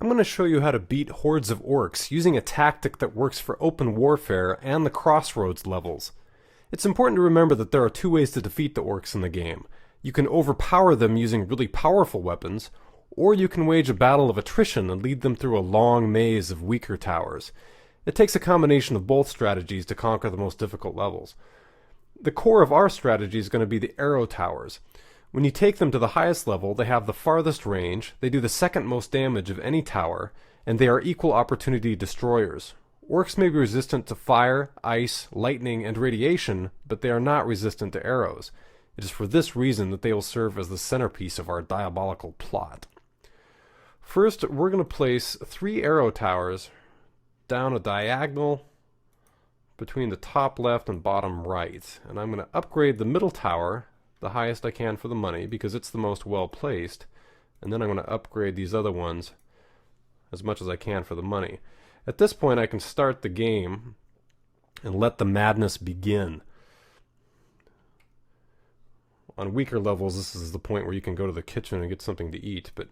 I'm going to show you how to beat Hordes of Orcs using a tactic that works for Open Warfare and the Crossroads levels. It's important to remember that there are two ways to defeat the Orcs in the game. You can overpower them using really powerful weapons, or you can wage a battle of attrition and lead them through a long maze of weaker towers. It takes a combination of both strategies to conquer the most difficult levels. The core of our strategy is going to be the arrow towers. When you take them to the highest level, they have the farthest range, they do the second most damage of any tower, and they are equal opportunity destroyers. Orcs may be resistant to fire, ice, lightning, and radiation, but they are not resistant to arrows. It is for this reason that they will serve as the centerpiece of our diabolical plot. First, we're going to place 3 arrow towers down a diagonal between the top left and bottom right. And I'm going to upgrade the middle tower, the highest I can for the money, because it's the most well placed. And then I'm going to upgrade these other ones as much as I can for the money. At this point, I can start the game and let the madness begin. On weaker levels, this is the point where you can go to the kitchen and get something to eat, but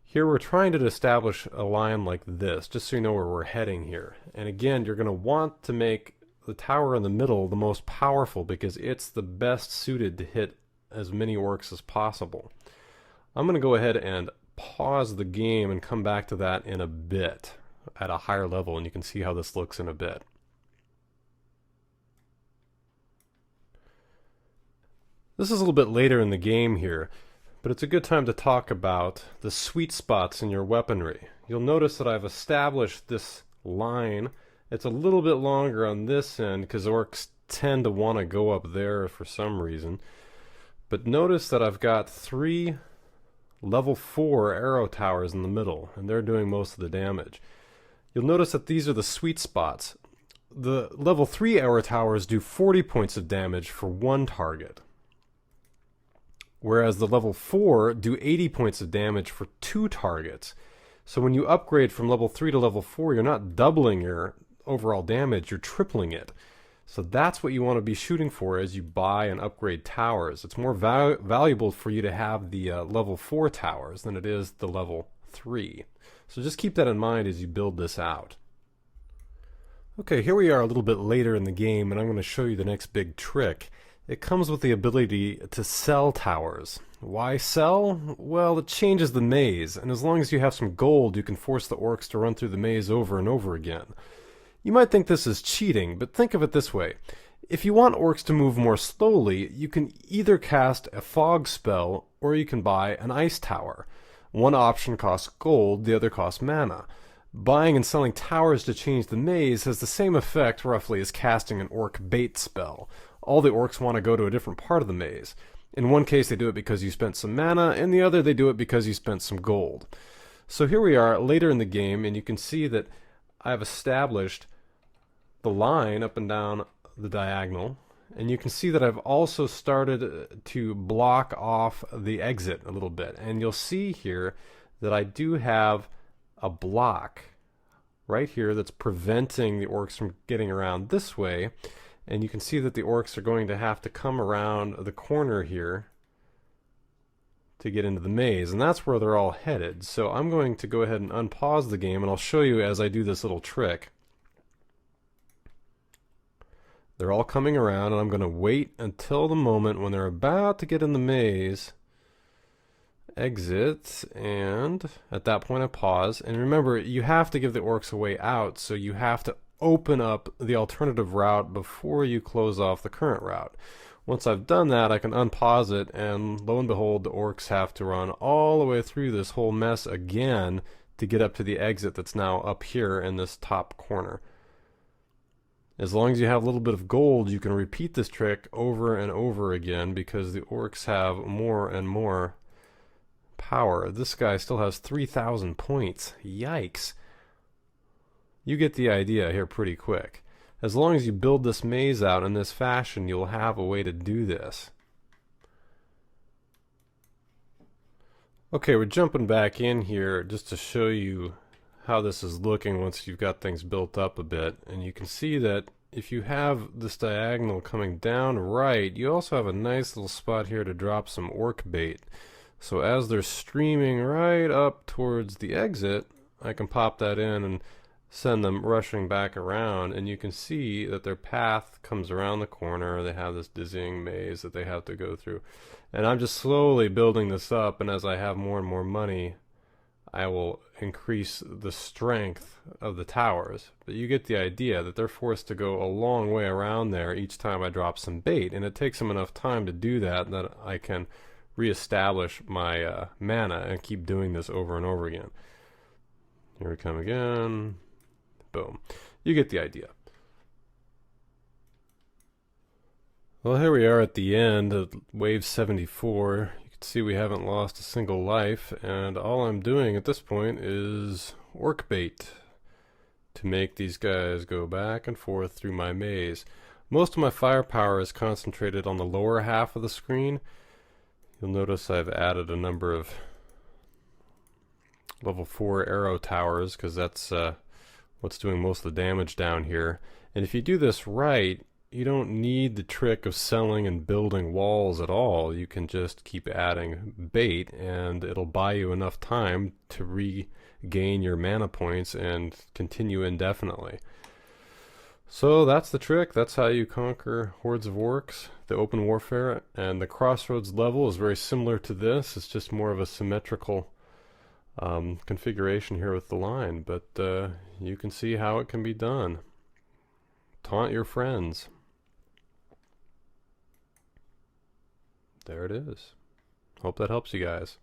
here we're trying to establish a line like this, just so you know where we're heading here. And again, you're going to want to make the tower in the middle the most powerful because it's the best suited to hit as many orcs as possible. I'm going to go ahead and pause the game and come back to that in a bit at a higher level, and you can see how this looks in a bit. This is a little bit later in the game here, but it's a good time to talk about the sweet spots in your weaponry. You'll notice that I've established this line. It's a little bit longer on this end because orcs tend to want to go up there for some reason. But notice that I've got 3 level 4 arrow towers in the middle, and they're doing most of the damage. You'll notice that these are the sweet spots. The level 3 arrow towers do 40 points of damage for 1 target, whereas the level 4 do 80 points of damage for 2 targets. So when you upgrade from level 3 to level 4, you're not doubling your overall damage, you're tripling it. So that's what you want to be shooting for as you buy and upgrade towers. It's more valuable for you to have the level 4 towers than it is the level 3. So just keep that in mind as you build this out. Okay, here we are a little bit later in the game, and I'm going to show you the next big trick. It comes with the ability to sell towers. Why sell? Well, it changes the maze, and as long as you have some gold, you can force the orcs to run through the maze over and over again. You might think this is cheating, but think of it this way. If you want orcs to move more slowly, you can either cast a fog spell, or you can buy an ice tower. One option costs gold, the other costs mana. Buying and selling towers to change the maze has the same effect, roughly, as casting an orc bait spell. All the orcs want to go to a different part of the maze. In one case they do it because you spent some mana, in the other they do it because you spent some gold. So here we are later in the game, and you can see that I've established the line up and down the diagonal, and you can see that I've also started to block off the exit a little bit. And you'll see here that I do have a block right here that's preventing the orcs from getting around this way. And you can see that the orcs are going to have to come around the corner here to get into the maze, and that's where they're all headed. So I'm going to go ahead and unpause the game, and I'll show you as I do this little trick. They're all coming around, and I'm going to wait until the moment when they're about to get in the maze, exit, and at that point I pause. And remember, you have to give the orcs a way out, so you have to open up the alternative route before you close off the current route. Once I've done that, I can unpause it, and lo and behold, the orcs have to run all the way through this whole mess again to get up to the exit that's now up here in this top corner. As long as you have a little bit of gold, you can repeat this trick over and over again because the orcs have more and more power. This guy still has 3,000 points. Yikes. You get the idea here pretty quick. As long as you build this maze out in this fashion, you'll have a way to do this. Okay, we're jumping back in here just to show you how this is looking once you've got things built up a bit. And you can see that if you have this diagonal coming down right, you also have a nice little spot here to drop some orc bait. So as they're streaming right up towards the exit, I can pop that in and send them rushing back around, and you can see that their path comes around the corner. They have this dizzying maze that they have to go through. And I'm just slowly building this up, and as I have more and more money, I will increase the strength of the towers. But you get the idea that they're forced to go a long way around there each time I drop some bait, and it takes them enough time to do that that I can reestablish my mana and keep doing this over and over again. Here we come again. Boom. You get the idea. Well, here we are at the end of wave 74. You can see we haven't lost a single life, and all I'm doing at this point is orc bait to make these guys go back and forth through my maze. Most of my firepower is concentrated on the lower half of the screen. You'll notice I've added a number of level 4 arrow towers because that's what's doing most of the damage down here. And if you do this right, you don't need the trick of selling and building walls at all. You can just keep adding bait and it'll buy you enough time to regain your mana points and continue indefinitely. So that's the trick. That's how you conquer Hordes of Orcs, the Open Warfare. And the Crossroads level is very similar to this. It's just more of a symmetrical configuration here with the line, but you can see how it can be done. Taunt your friends. There it is. Hope that helps you guys.